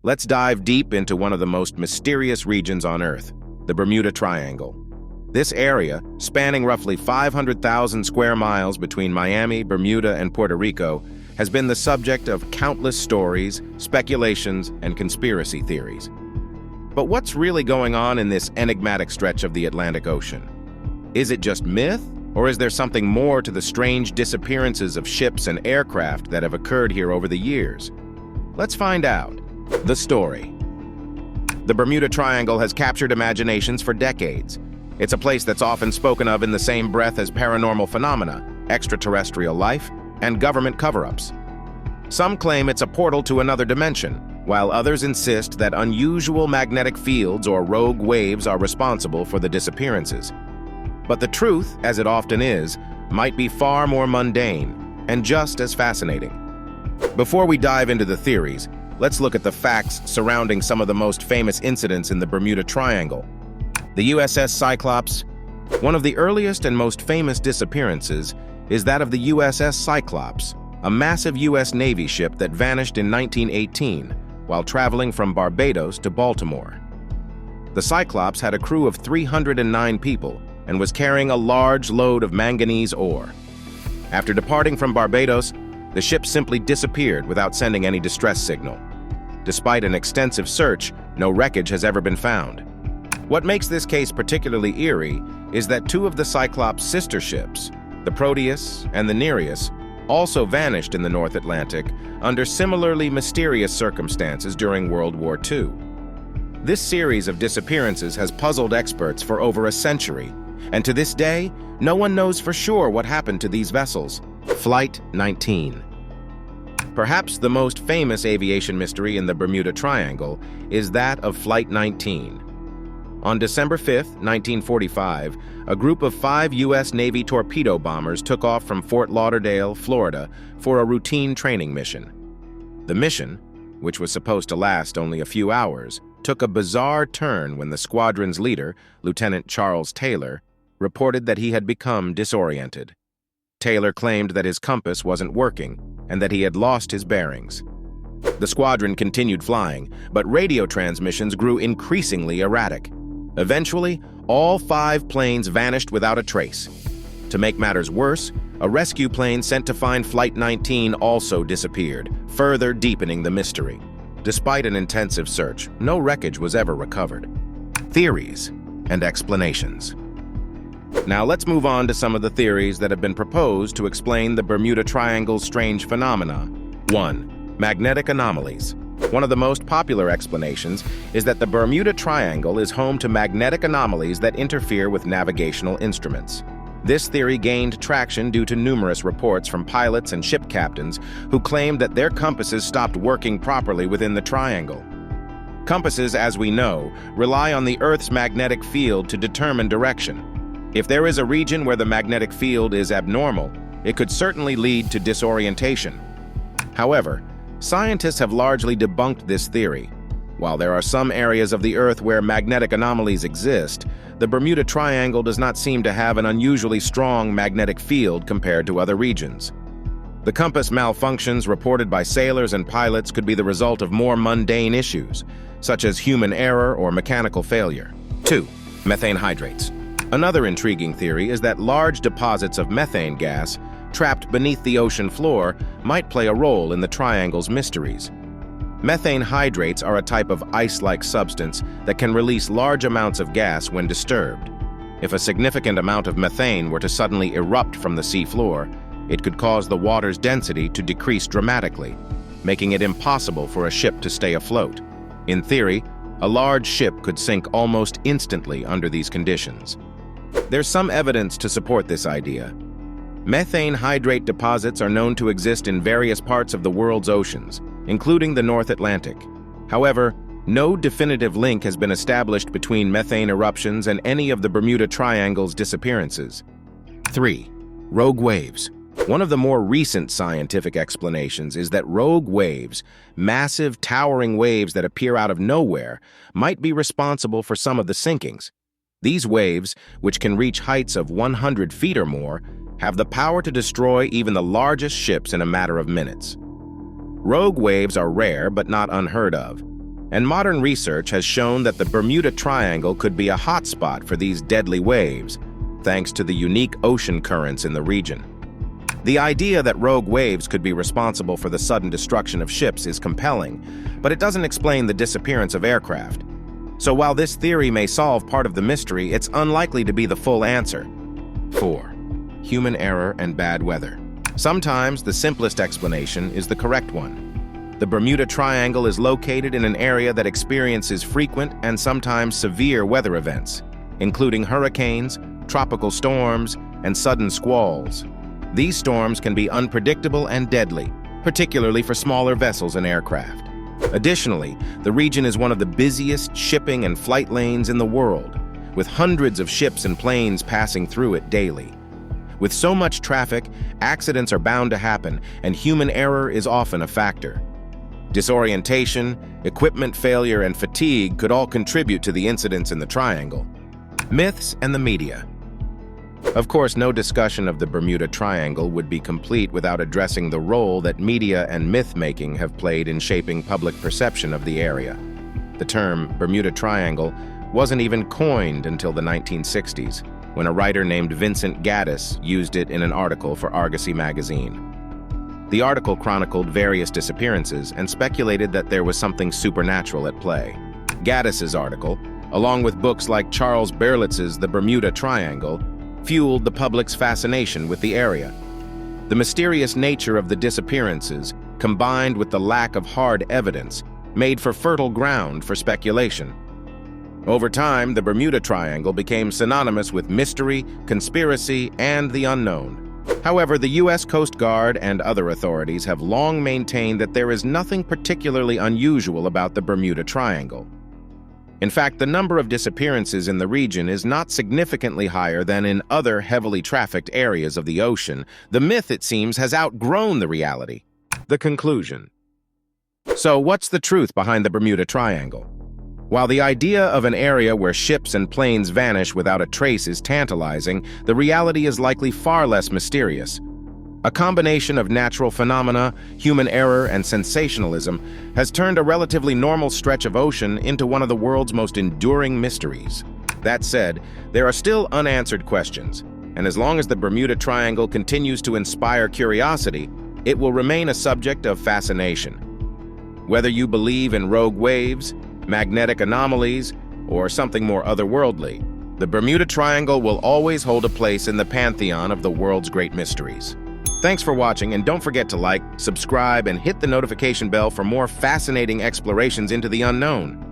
Let's dive deep into one of the most mysterious regions on Earth, the Bermuda Triangle. This area, spanning roughly 500,000 square miles between Miami, Bermuda, and Puerto Rico, has been the subject of countless stories, speculations, and conspiracy theories. But what's really going on in this enigmatic stretch of the Atlantic Ocean? Is it just myth, or is there something more to the strange disappearances of ships and aircraft that have occurred here over the years? Let's find out. The story. The Bermuda Triangle has captured imaginations for decades. It's a place that's often spoken of in the same breath as paranormal phenomena, extraterrestrial life, and government cover-ups. Some claim it's a portal to another dimension, while others insist that unusual magnetic fields or rogue waves are responsible for the disappearances. But the truth, as it often is, might be far more mundane and just as fascinating. Before we dive into the theories, let's look at the facts surrounding some of the most famous incidents in the Bermuda Triangle. The USS Cyclops. One of the earliest and most famous disappearances is that of the USS Cyclops, a massive U.S. Navy ship that vanished in 1918 while traveling from Barbados to Baltimore. The Cyclops had a crew of 309 people and was carrying a large load of manganese ore. After departing from Barbados, the ship simply disappeared without sending any distress signal. Despite an extensive search, no wreckage has ever been found. What makes this case particularly eerie is that two of the Cyclops' sister ships, the Proteus and the Nereus, also vanished in the North Atlantic under similarly mysterious circumstances during World War II. This series of disappearances has puzzled experts for over a century, and to this day, no one knows for sure what happened to these vessels. Flight 19. Perhaps the most famous aviation mystery in the Bermuda Triangle is that of Flight 19. On December 5, 1945, a group of 5 U.S. Navy torpedo bombers took off from Fort Lauderdale, Florida, for a routine training mission. The mission, which was supposed to last only a few hours, took a bizarre turn when the squadron's leader, Lieutenant Charles Taylor, reported that he had become disoriented. Taylor claimed that his compass wasn't working and that he had lost his bearings. The squadron continued flying, but radio transmissions grew increasingly erratic. Eventually, all 5 planes vanished without a trace. To make matters worse, a rescue plane sent to find Flight 19 also disappeared, further deepening the mystery. Despite an intensive search, no wreckage was ever recovered. Theories and explanations. Now let's move on to some of the theories that have been proposed to explain the Bermuda Triangle's strange phenomena. 1. Magnetic anomalies. One of the most popular explanations is that the Bermuda Triangle is home to magnetic anomalies that interfere with navigational instruments. This theory gained traction due to numerous reports from pilots and ship captains who claimed that their compasses stopped working properly within the triangle. Compasses, as we know, rely on the Earth's magnetic field to determine direction. If there is a region where the magnetic field is abnormal, it could certainly lead to disorientation. However, scientists have largely debunked this theory. While there are some areas of the Earth where magnetic anomalies exist, the Bermuda Triangle does not seem to have an unusually strong magnetic field compared to other regions. The compass malfunctions reported by sailors and pilots could be the result of more mundane issues, such as human error or mechanical failure. 2. Methane hydrates. Another intriguing theory is that large deposits of methane gas trapped beneath the ocean floor might play a role in the triangle's mysteries. Methane hydrates are a type of ice-like substance that can release large amounts of gas when disturbed. If a significant amount of methane were to suddenly erupt from the seafloor, it could cause the water's density to decrease dramatically, making it impossible for a ship to stay afloat. In theory, a large ship could sink almost instantly under these conditions. There's some evidence to support this idea. Methane hydrate deposits are known to exist in various parts of the world's oceans, including the North Atlantic. However, no definitive link has been established between methane eruptions and any of the Bermuda Triangle's disappearances. 3. Rogue waves. One of the more recent scientific explanations is that rogue waves, massive towering waves that appear out of nowhere, might be responsible for some of the sinkings. These waves, which can reach heights of 100 feet or more, have the power to destroy even the largest ships in a matter of minutes. Rogue waves are rare but not unheard of. and modern research has shown that the Bermuda Triangle could be a hotspot for these deadly waves, thanks to the unique ocean currents in the region. The idea that rogue waves could be responsible for the sudden destruction of ships is compelling, but it doesn't explain the disappearance of aircraft. So while this theory may solve part of the mystery, it's unlikely to be the full answer. 4. Human error and bad weather. Sometimes the simplest explanation is the correct one. The Bermuda Triangle is located in an area that experiences frequent and sometimes severe weather events, including hurricanes, tropical storms, and sudden squalls. These storms can be unpredictable and deadly, particularly for smaller vessels and aircraft. Additionally, the region is one of the busiest shipping and flight lanes in the world, with hundreds of ships and planes passing through it daily. With so much traffic, accidents are bound to happen, and human error is often a factor. Disorientation, equipment failure, and fatigue could all contribute to the incidents in the triangle. Myths and the media. Of course, no discussion of the Bermuda Triangle would be complete without addressing the role that media and myth-making have played in shaping public perception of the area. The term Bermuda Triangle wasn't even coined until the 1960s, when a writer named Vincent Gaddis used it in an article for Argosy magazine. The article chronicled various disappearances and speculated that there was something supernatural at play. Gaddis's article, along with books like Charles Berlitz's The Bermuda Triangle, fueled the public's fascination with the area. The mysterious nature of the disappearances, combined with the lack of hard evidence, made for fertile ground for speculation. Over time, the Bermuda Triangle became synonymous with mystery, conspiracy, and the unknown. However, the U.S. Coast Guard and other authorities have long maintained that there is nothing particularly unusual about the Bermuda Triangle. In fact, the number of disappearances in the region is not significantly higher than in other heavily trafficked areas of the ocean. The myth, it seems, has outgrown the reality. The conclusion. So, what's the truth behind the Bermuda Triangle? While the idea of an area where ships and planes vanish without a trace is tantalizing, the reality is likely far less mysterious. A combination of natural phenomena, human error, and sensationalism has turned a relatively normal stretch of ocean into one of the world's most enduring mysteries. That said, there are still unanswered questions, and as long as the Bermuda Triangle continues to inspire curiosity, it will remain a subject of fascination. Whether you believe in rogue waves, magnetic anomalies, or something more otherworldly, the Bermuda Triangle will always hold a place in the pantheon of the world's great mysteries. Thanks for watching, and don't forget to like, subscribe, and hit the notification bell for more fascinating explorations into the unknown.